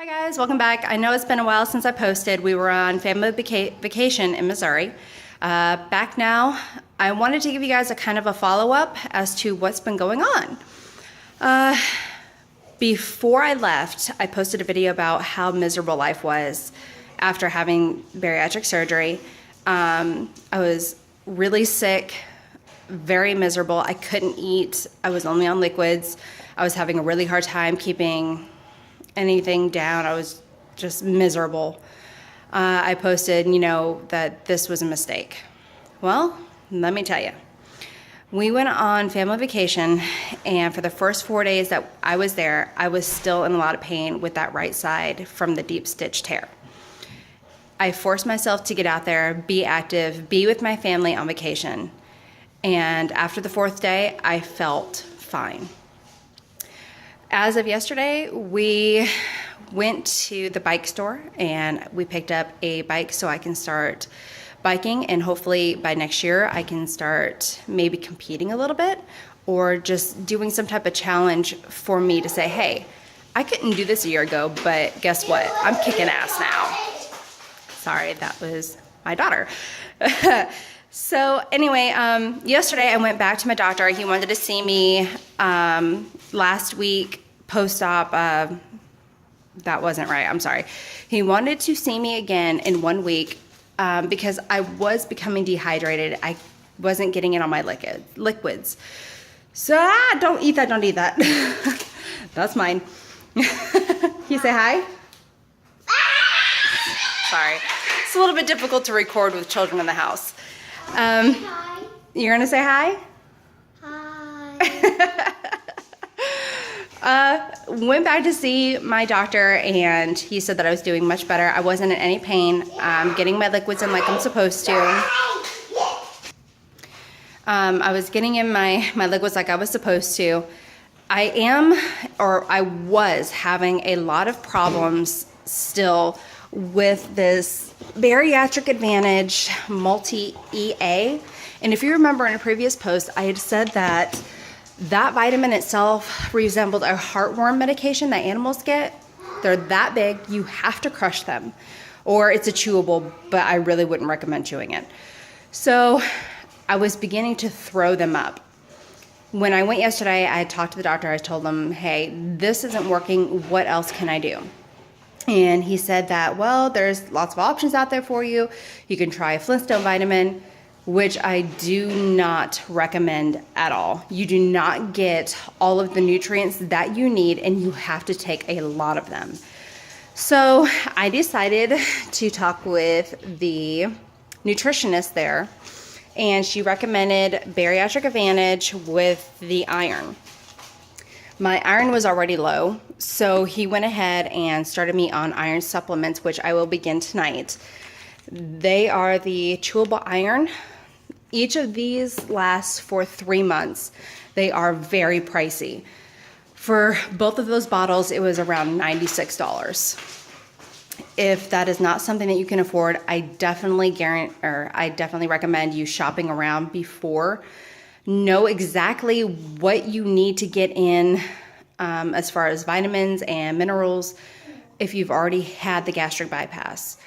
Hi guys, welcome back. I know it's been a while since I posted. We were on family vacation in Missouri. Back now, I wanted to give you guys a kind of a follow-up as to what's been going on. Before I left, I posted a video about how miserable life was after having bariatric surgery. I was really sick, very miserable. I couldn't eat. I was only on liquids. I was having a really hard time keeping anything down. I was just miserable. I posted, that this was a mistake. Well, let me tell you. We went on family vacation, and for the first 4 days that I was there, I was still in a lot of pain with that right side from the deep stitch tear. I forced myself to get out there, be active, be with my family on vacation. And after the 4th day, I felt fine. As of yesterday, we went to the bike store and we picked up a bike so I can start biking, and hopefully by next year I can start maybe competing a little bit or just doing some type of challenge for me to say, hey, I couldn't do this a year ago, but guess what? I'm kicking ass now. Sorry, that was my daughter. So anyway, yesterday I went back to my doctor. He wanted to see me last week post-op. That wasn't right, I'm sorry. He wanted to see me again in 1 week because I was becoming dehydrated. I wasn't getting it on my liquids. So, don't eat that, don't eat that. That's mine. You say hi? Sorry. It's a little bit difficult to record with children in the house. Hi. You're gonna say hi? Hi. Went back to see my doctor, and he said that I was doing much better. I wasn't in any pain. Getting my liquids in like I'm supposed to. I was getting in my liquids like I was supposed to. I was having a lot of problems still with this Bariatric Advantage Multi-EA. And if you remember in a previous post, I had said that vitamin itself resembled a heartworm medication that animals get. They're that big, you have to crush them. Or it's a chewable, but I really wouldn't recommend chewing it. So I was beginning to throw them up. When I went yesterday, I talked to the doctor. I told him, hey, this isn't working. What else can I do? And he said that, well, there's lots of options out there for you. You can try a Flintstone vitamin, which I do not recommend at all. You do not get all of the nutrients that you need, and you have to take a lot of them. So I decided to talk with the nutritionist there, and she recommended Bariatric Advantage with the iron. My iron was already low, so he went ahead and started me on iron supplements, which I will begin tonight. They are the chewable iron. Each of these lasts for 3 months. They are very pricey. For both of those bottles, it was around $96. If that is not something that you can afford, I definitely recommend you shopping around before. Know exactly what you need to get in as far as vitamins and minerals if you've already had the gastric bypass.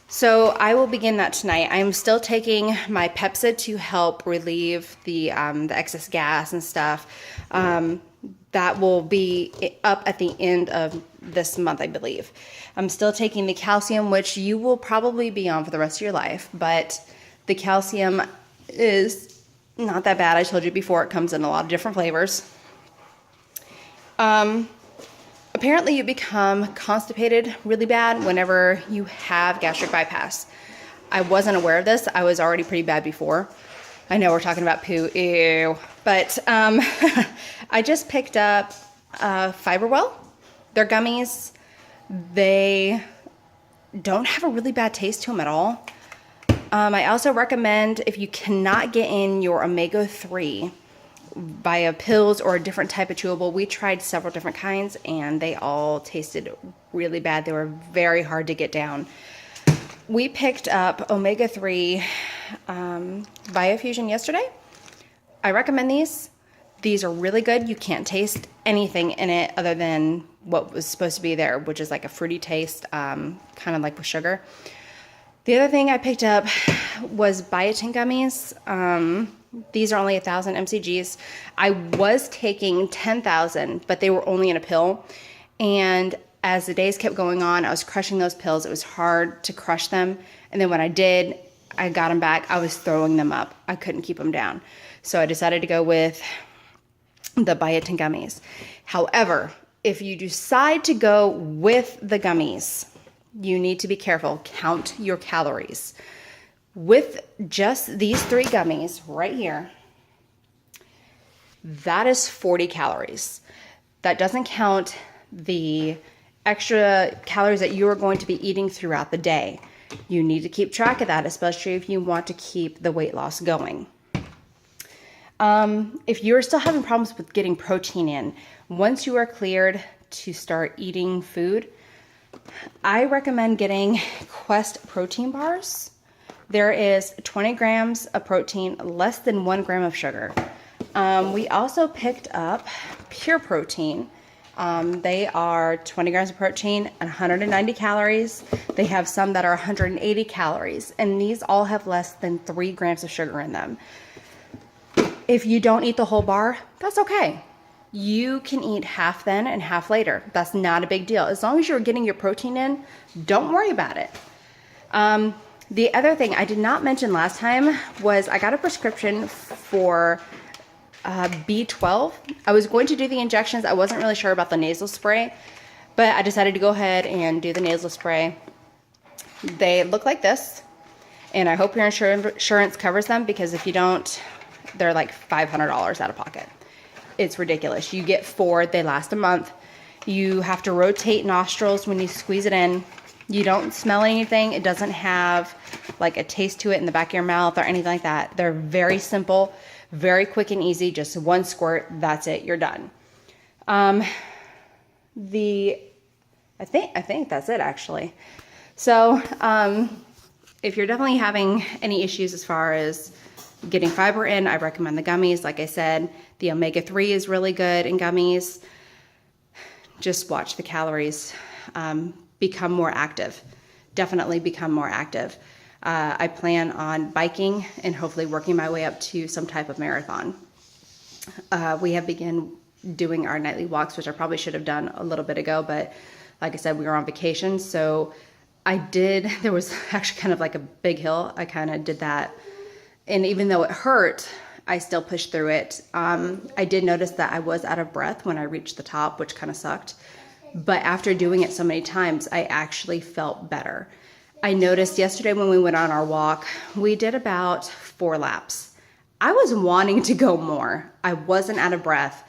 So I will begin that tonight. I'm still taking my Pepsid to help relieve the excess gas and stuff. That will be up at the end of this month, I believe. I'm still taking the calcium, which you will probably be on for the rest of your life, but the calcium is not that bad. I told you before, it comes in a lot of different flavors. Apparently you become constipated really bad whenever you have gastric bypass. I wasn't aware of this. I was already pretty bad before. I know we're talking about poo, ew. But I just picked up Fiberwell. They're gummies. They don't have a really bad taste to them at all. I also recommend, if you cannot get in your omega-3 via pills or a different type of chewable, we tried several different kinds and they all tasted really bad. They were very hard to get down. We picked up omega-3 Biofusion yesterday. I recommend these. These are really good. You can't taste anything in it other than what was supposed to be there, which is like a fruity taste, kind of like with sugar. The other thing I picked up was biotin gummies. These are only 1,000 mcgs. I was taking 10,000, but they were only in a pill. And as the days kept going on, I was crushing those pills. It was hard to crush them. And then when I did, I got them back, I was throwing them up. I couldn't keep them down. So I decided to go with the biotin gummies. However, if you decide to go with the gummies, you need to be careful. Count your calories. With just these 3 gummies right here, that is 40 calories. That doesn't count the extra calories that you are going to be eating throughout the day. You need to keep track of that, especially if you want to keep the weight loss going. If you're still having problems with getting protein in, once you are cleared to start eating food, I recommend getting Quest protein bars. There is 20 grams of protein, less than 1 gram of sugar. We also picked up Pure Protein. They are 20 grams of protein and 190 calories. They have some that are 180 calories, and these all have less than 3 grams of sugar in them. If you don't eat the whole bar, that's okay. You can eat half then and half later. That's not a big deal. As long as you're getting your protein in, don't worry about it. The other thing I did not mention last time was I got a prescription for B12. I was going to do the injections. I wasn't really sure about the nasal spray, but I decided to go ahead and do the nasal spray. They look like this, and I hope your insurance covers them, because if you don't, they're like $500 out of pocket. It's ridiculous. You get 4, they last a month. You have to rotate nostrils when you squeeze it in. You don't smell anything. It doesn't have like a taste to it in the back of your mouth or anything like that. They're very simple, very quick and easy. Just 1 squirt, that's it, you're done. I think that's it actually. So if you're definitely having any issues as far as getting fiber in, I recommend the gummies. Like I said, the omega-3 is really good in gummies. Just watch the calories. Become more active. Definitely become more active. I plan on biking and hopefully working my way up to some type of marathon. We have begun doing our nightly walks, which I probably should have done a little bit ago, but like I said, we were on vacation, so there was actually kind of like a big hill. I kind of did that, and even though it hurt, I still pushed through it. I did notice that I was out of breath when I reached the top, which kind of sucked. But after doing it so many times, I actually felt better. I noticed yesterday when we went on our walk, we did about 4 laps. I was wanting to go more. I wasn't out of breath,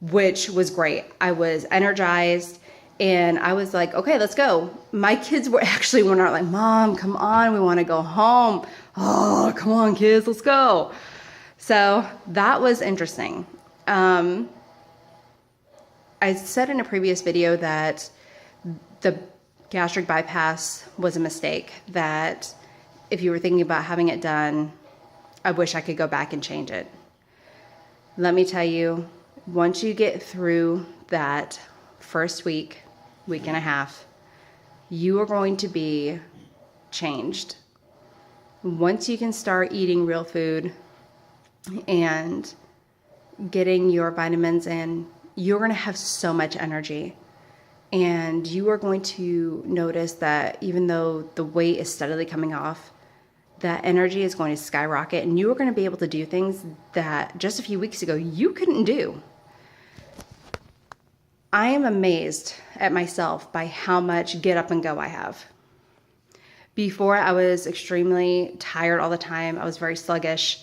which was great. I was energized, and I was like, okay, let's go. My kids were like, Mom, come on, we want to go home. Oh, come on, kids, let's go. So that was interesting. I said in a previous video that the gastric bypass was a mistake, that if you were thinking about having it done, I wish I could go back and change it. Let me tell you, once you get through that first week and a half, you are going to be changed. Once you can start eating real food and getting your vitamins in, you're going to have so much energy, and you are going to notice that even though the weight is steadily coming off, that energy is going to skyrocket, and you are going to be able to do things that just a few weeks ago you couldn't do. I am amazed at myself by how much get up and go I have. Before, I was extremely tired all the time. I was very sluggish.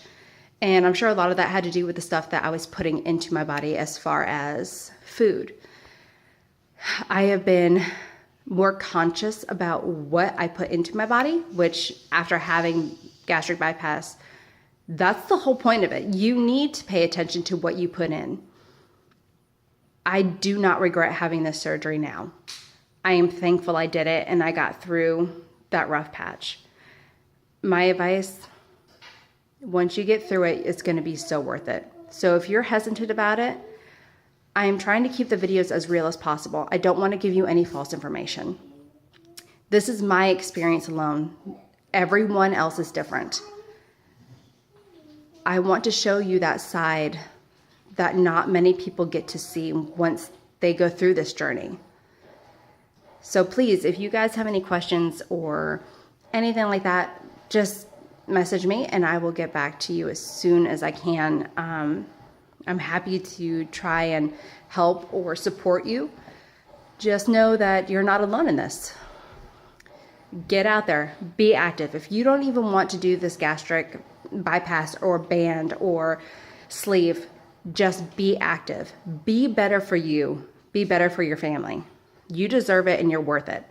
And I'm sure a lot of that had to do with the stuff that I was putting into my body as far as food. I have been more conscious about what I put into my body, which after having gastric bypass, that's the whole point of it. You need to pay attention to what you put in. I do not regret having this surgery now. I am thankful I did it and I got through that rough patch. My advice, once you get through it, it's going to be so worth it. So if you're hesitant about it, I am trying to keep the videos as real as possible. I don't want to give you any false information. This is my experience alone. Everyone else is different. I want to show you that side that not many people get to see once they go through this journey. So please, if you guys have any questions or anything like that, just message me and I will get back to you as soon as I can. I'm happy to try and help or support you. Just know that you're not alone in this. Get out there, be active. If you don't even want to do this gastric bypass or band or sleeve, just be active. Be better for you. Be better for your family. You deserve it and you're worth it.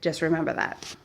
Just remember that.